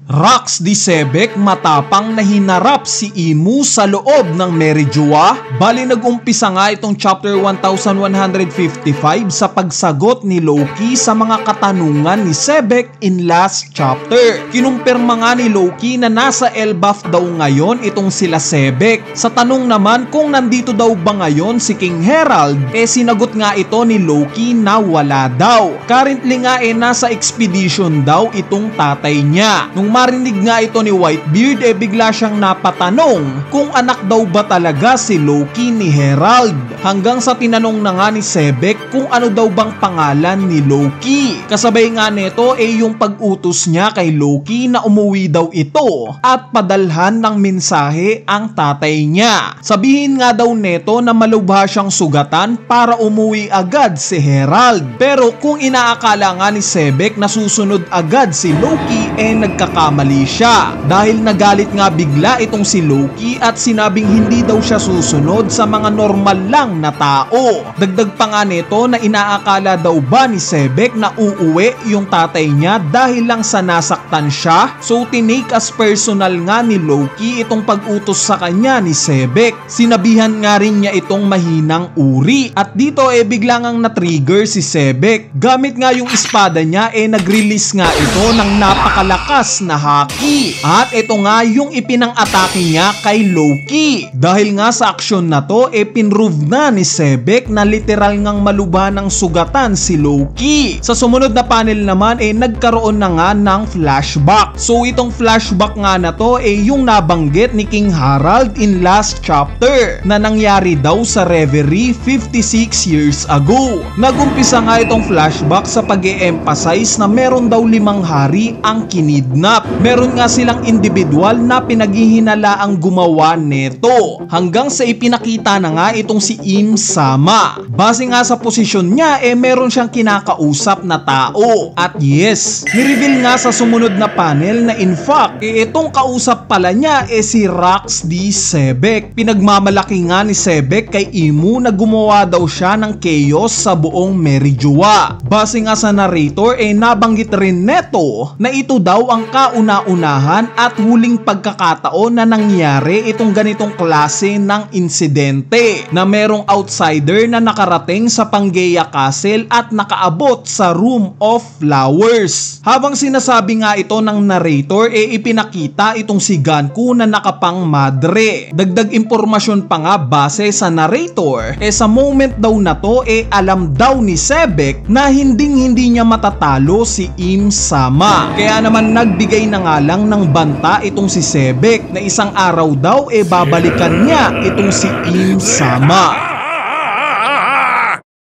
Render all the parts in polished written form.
Rax di Sebek matapang na hinarap si Imu sa loob ng Merijoa. Bali nag-umpisa nga itong chapter 1155 sa pagsagot ni Loki sa mga katanungan ni Sebek in last chapter. Kinumpirma nga ni Loki na nasa Elbaf daw ngayon itong sila Sebek. Sa tanong naman kung nandito daw ba ngayon si King Herald, sinagot nga ito ni Loki na wala daw. Currently nga nasa expedition daw itong tatay niya. Nung marinig nga ito ni Whitebeard bigla siyang napatanong kung anak daw ba talaga si Loki ni Herald. Hanggang sa tinanong na nga ni Sebek kung ano daw bang pangalan ni Loki. Kasabay nga nito yung pag-utos niya kay Loki na umuwi daw ito at padalhan ng mensahe ang tatay niya. Sabihin nga daw neto na malubha siyang sugatan para umuwi agad si Herald. Pero kung inaakala nga ni Sebek na susunod agad si Loki nagkakamali siya dahil nagalit nga bigla itong si Loki at sinabing hindi daw siya susunod sa mga normal lang na tao. Dagdag pa nga nito na inaakala daw ba ni Sebek na uuwi yung tatay niya dahil lang sa nasaktan siya. So tinake as personal nga ni Loki itong pag-utos sa kanya ni Sebek. Sinabihan nga rin niya itong mahinang uri at dito bigla ngang na-trigger si Sebek. Gamit nga yung espada niya nag-release nga ito ng napakalakas na haki. At ito nga yung ipinang-atake niya kay Loki. Dahil nga sa aksyon na to pinrove na ni Sebek na literal ngang malubha ng sugatan si Loki. Sa sumunod na panel naman nagkaroon na nga ng flashback. So itong flashback nga na to yung nabanggit ni King Harald in last chapter na nangyari daw sa Reverie 56 years ago. Nagumpisa nga itong flashback sa pag-e-emphasize na meron daw 5 hari ang kinidnap. Meron nga silang individual na pinaghihinalaang gumawa neto hanggang sa ipinakita na nga itong si Im Sama. Base nga sa posisyon niya meron siyang kinakausap na tao. At yes, nireveal nga sa sumunod na panel na in fact itong kausap pala niya si Rax di Sebek. Pinagmamalaki nga ni Sebek kay Imu na gumawa daw siya ng chaos sa buong Merijoa. Base nga sa narrator nabanggit rin neto na ito daw ang kauna-unahan at huling pagkakataon na nangyari itong ganitong klase ng insidente na merong outsider na nakarating sa Pangaea Castle at nakaabot sa Room of Flowers. Habang sinasabi nga ito ng narrator ipinakita itong si Ganku na nakapang madre. Dagdag impormasyon pa nga base sa narrator sa moment daw na to alam daw ni Sebek na hindi niya matatalo si Im Sama. Kaya naman nagbigay na nga lang ng banta itong si Sebek na isang araw daw babalikan niya itong si Im Sama.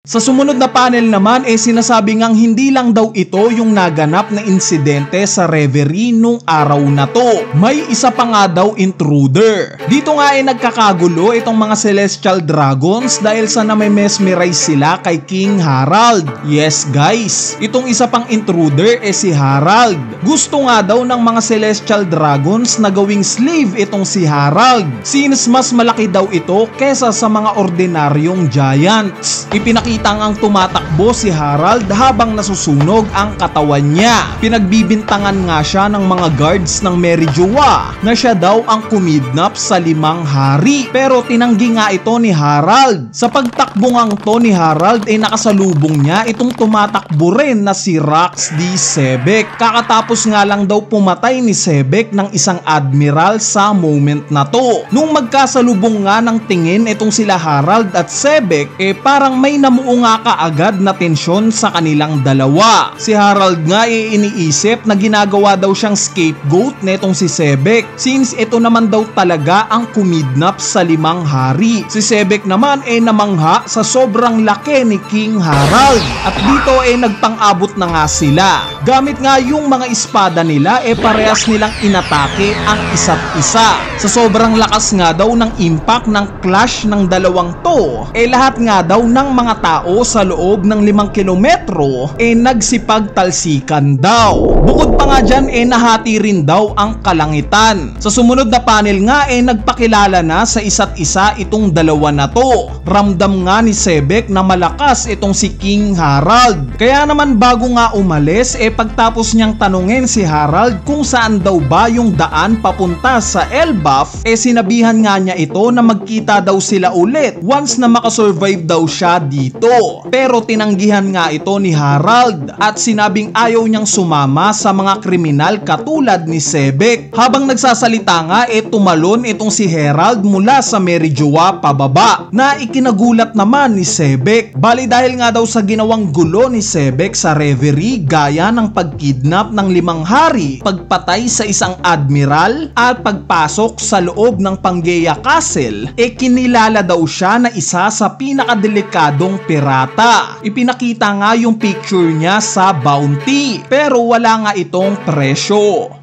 Sa sumunod na panel naman sinasabi ngang hindi lang daw ito yung naganap na insidente sa Reverie nung araw na to. May isa pa nga daw intruder. Dito nga nagkakagulo itong mga Celestial Dragons dahil sa namemesmerize sila kay King Harald. Yes guys, itong isa pang intruder si Harald. Gusto nga daw ng mga Celestial Dragons na gawing slave itong si Harald since mas malaki daw ito kesa sa mga ordinaryong giants. Ipinakita ang tumatakbo si Harald habang nasusunog ang katawan niya. Pinagbibintangan nga siya ng mga guards ng Merijoa na siya daw ang kumidnap sa 5 hari. Pero tinanggi nga ito ni Harald. Sa pagtakbo ngang to ni Harald nakasalubong niya itong tumatakbo rin na si Rax di Sebek. Kakatapos nga lang daw pumatay ni Sebek ng isang admiral sa moment na to. Nung magkasalubong nga ng tingin itong sila Harald at Sebek parang may namuo nga kaagad na tensyon sa kanilang dalawa. Si Harald nga iniisip na ginagawa daw siyang scapegoat netong si Sebek since ito naman daw talaga ang kumidnap sa 5 hari. Si Sebek naman namangha sa sobrang laki ni King Harald at dito nagpang-abot na nga sila. Gamit nga yung mga espada nila parehas nilang inatake ang isa't isa. Sa sobrang lakas nga daw ng impact ng clash ng dalawang to lahat nga daw ng mga tao sa loob ng 5 kilometro nagsipagtalsikan daw. Bukod pa nga dyan nahati rin daw ang kalangitan. Sa sumunod na panel nga nagpakilala na sa isa't isa itong dalawa na to. Ramdam nga ni Sebek na malakas itong si King Harald. Kaya naman bago nga umalis pagtapos niyang tanungin si Harald kung saan daw ba yung daan papunta sa Elbaf, sinabihan nga niya ito na magkita daw sila ulit once na makasurvive daw siya dito. Pero tinanggihan nga ito ni Harald at sinabing ayaw niyang sumama sa mga kriminal katulad ni Sebek. Habang nagsasalita nga tumalon itong si Harald mula sa Mary Joa pababa na ikinagulat naman ni Sebek. Bali dahil nga daw sa ginawang gulo ni Sebek sa reverie gaya ng pagkidnap ng 5 hari, pagpatay sa isang admiral at pagpasok sa loob ng Pangaea Castle, kinilala daw siya na isa sa pinakadelikadong pirata. Ipinakita nga yung picture niya sa bounty pero wala nga itong presyo.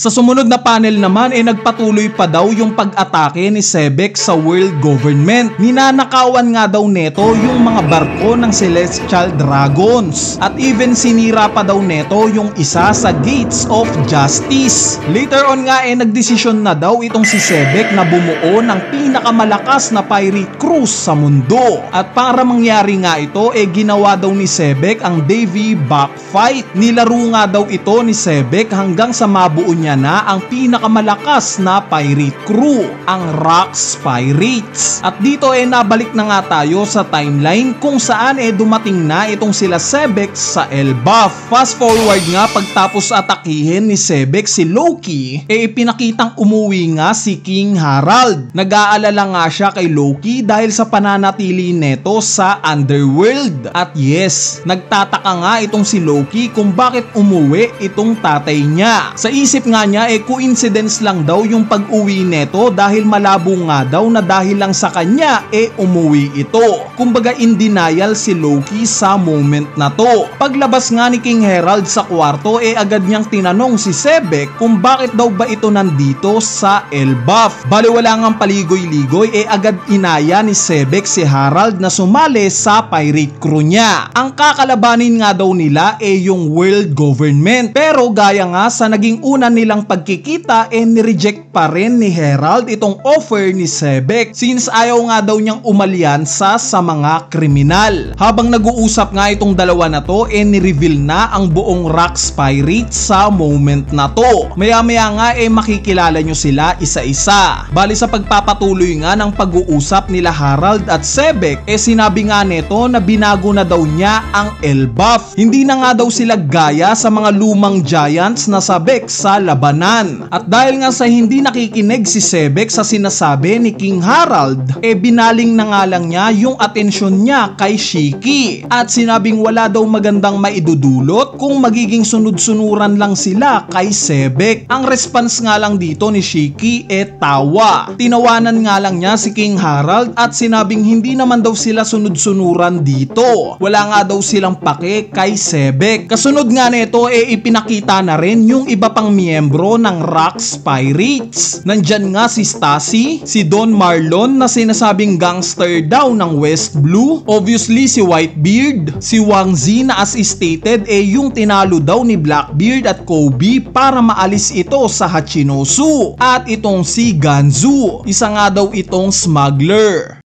Sa sumunod na panel naman nagpatuloy pa daw yung pag-atake ni Sebek sa world government. Ninanakawan nga daw neto yung mga barko ng Celestial Dragons at even sinira pa daw neto yung isa sa Gates of Justice. Later on nga nagdesisyon na daw itong si Sebek na bumuo ng pinakamalakas na pirate cruise sa mundo. At para mangyari nga ito ginawa daw ni Sebek ang Davy Back Fight. Nilaro nga daw ito ni Sebek hanggang sa mabuo niya na ang pinakamalakas na pirate crew, ang Rocks Pirates. At dito nabalik na nga tayo sa timeline kung saan dumating na itong sila Sebek sa Elbaf. Fast forward nga pagtapos atakihin ni Sebek si Loki, ipinakitang umuwi nga si King Harald. Nag-aalala nga siya kay Loki dahil sa pananatili neto sa Underworld. At yes, nagtataka nga itong si Loki kung bakit umuwi itong tatay niya. Sa isip nga niya coincidence lang daw yung pag-uwi neto dahil malabo nga daw na dahil lang sa kanya umuwi ito. Kumbaga in denial si Loki sa moment na to. Paglabas nga ni King Harald sa kwarto agad niyang tinanong si Sebek kung bakit daw ba ito nandito sa Elbaf. Bali wala ngang paligoy-ligoy agad inaya ni Sebek si Harald na sumali sa pirate crew niya. Ang kakalabanin nga daw nila yung world government. Pero gaya nga sa naging una nilang pagkikita nireject pa rin ni Harald itong offer ni Sebek since ayaw nga daw niyang umalyansa sa mga kriminal. Habang nag-uusap nga itong dalawa na to ni-reveal na ang buong Rocks Pirates sa moment na to. Maya-maya nga makikilala nyo sila isa-isa. Bali sa pagpapatuloy nga ng pag-uusap nila Harald at Sebek sinabi nga neto na binago na daw niya ang Elbaf. Hindi na nga daw sila gaya sa mga lumang giants na sabik sa labanan. At dahil nga sa hindi nakikinig si Sebek sa sinasabi ni King Harald, binaling na nga lang niya yung atensyon niya kay Shiki. At sinabing wala daw magandang maidudulot kung magiging sunod-sunuran lang sila kay Sebek. Ang response nga lang dito ni Shiki tawa. Tinawanan nga lang niya si King Harald at sinabing hindi naman daw sila sunod-sunuran dito. Wala nga daw silang pake kay Sebek. Kasunod nga nito ipinakita na rin yung iba pang miyembro ng Rocks Pirates. Nandyan nga si Stacy, si Don Marlon na sinasabing gangster daw ng West Blue, obviously si Whitebeard, si Wang Zi na as stated yung tinalo daw ni Blackbeard at Kobe para maalis ito sa Hachinosu, at itong si Ganzu, isa nga daw itong smuggler.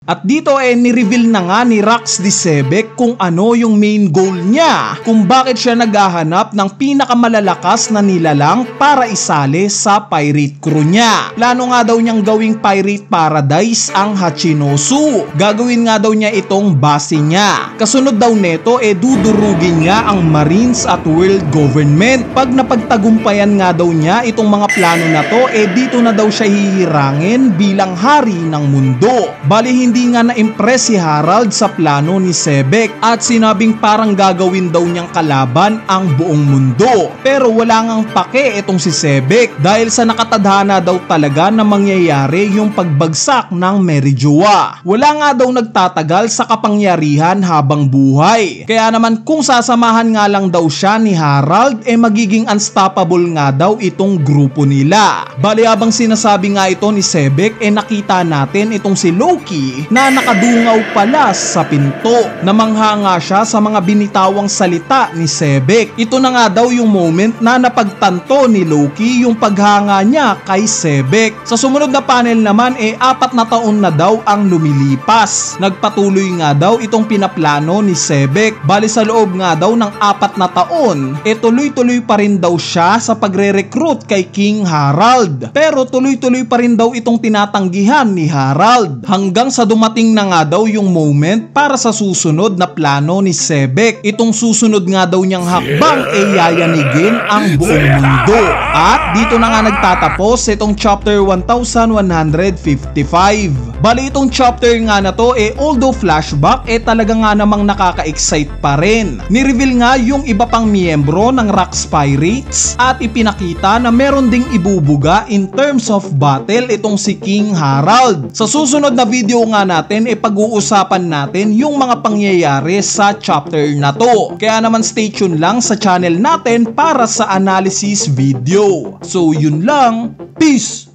At dito ni-reveal na nga ni Rocks di Sebek kung ano yung main goal niya, kung bakit siya naghahanap ng pinakamalalakas na nilalang para isali sa pirate crew niya. Plano nga daw niyang gawing pirate paradise ang Hachinosu. Gagawin nga daw niya itong base niya. Kasunod daw neto dudurugin niya ang Marines at world government. Pag napagtagumpayan nga daw niya itong mga plano na to dito na daw siya hihirangin bilang hari ng mundo. Bali hindi nga na-impress si Harald sa plano ni Sebek at sinabing parang gagawin daw niyang kalaban ang buong mundo. Pero wala ngang pake itong si Sebek dahil sa nakatadhana daw talaga na mangyayari yung pagbagsak ng Mary Joa. Wala nga daw nagtatagal sa kapangyarihan habang buhay. Kaya naman kung sasamahan nga lang daw siya ni Harald magiging unstoppable nga daw itong grupo nila. Bali habang sinasabi nga ito ni Sebek nakita natin itong si Loki na nakadungaw pala sa pinto. Namanghanga siya sa mga binitawang salita ni Sebek. Ito na nga daw yung moment na napagtanto ni Loki yung paghanga niya kay Sebek. Sa sumunod na panel naman 4 na taon na daw ang lumilipas. Nagpatuloy nga daw itong pinaplano ni Sebek. Bali sa loob nga daw ng 4 na taon, tuloy-tuloy pa rin daw siya sa pagre-recruit kay King Harald. Pero tuloy-tuloy pa rin daw itong tinatanggihan ni Harald. Hanggang sa dumating na nga daw yung moment para sa susunod na plano ni Sebek. Itong susunod nga daw niyang hakbang yayanigin ang buong mundo. At dito na nga nagtatapos itong chapter 1155. Bali itong chapter nga na to although flashback talaga nga namang nakaka-excite pa rin. Ni-reveal nga yung iba pang miyembro ng Rocks Pirates at ipinakita na meron ding ibubuga in terms of battle itong si King Harald. Sa susunod na video nga natin pag-uusapan natin yung mga pangyayari sa chapter na to. Kaya naman stay tuned lang sa channel natin para sa analysis video. So yun lang, peace!